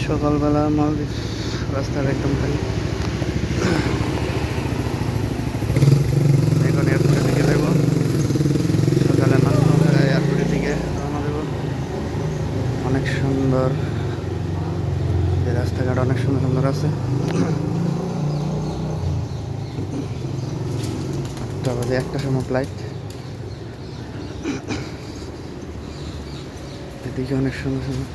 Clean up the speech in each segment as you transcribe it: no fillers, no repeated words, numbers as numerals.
সকালবেলা মালদ্বীপ রাস্তার একদম খালি। এখন এয়ারপোর্টের দিকে যাব, সকালে নাস্তা করে এয়ারপোর্টের দিকে রওনা দেব। অনেক সুন্দর, যে রাস্তাঘাট অনেক সুন্দর সুন্দর আছে। 8টা বাজে, 1টার সময় ফ্লাইট। এদিকে অনেক সুন্দর সুন্দর।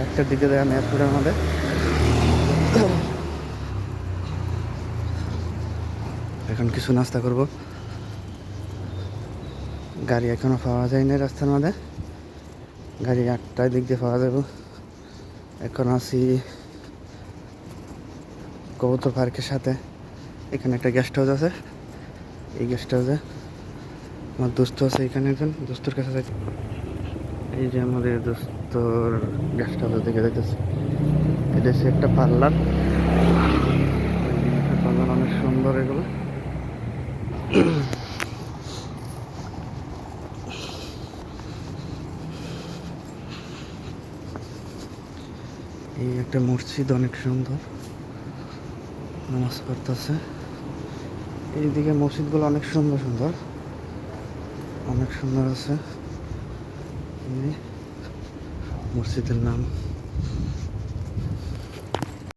1টার দিকে দেখান এয়ারপোর্টের মধ্যে। এখন কিছু নাস্তা করব। গাড়ি এখনো পাওয়া যায়নি রাস্তার মধ্যে, গাড়ি 8টার দিক দিয়ে পাওয়া যাবে। এখন আছি কবুতর পার্কের সাথে। এখানে একটা গেস্ট হাউস আছে, এই গেস্ট হাউসে আমার দোস্ত আছে। এখানে একজন দোস্তর কাছে যাই। এই যে আমাদের দোস্তর গেস্ট হাউসের দিকে যাইতেছে। এটা হচ্ছে একটা পার্লার, পার্লার অনেক সুন্দর এগুলো। এই একটা মসজিদ, অনেক সুন্দর, নামাজ পড়তেছে। এইদিকে মসজিদগুলো অনেক সুন্দর সুন্দর, অনেক সুন্দর আছে। মসজিদের নাম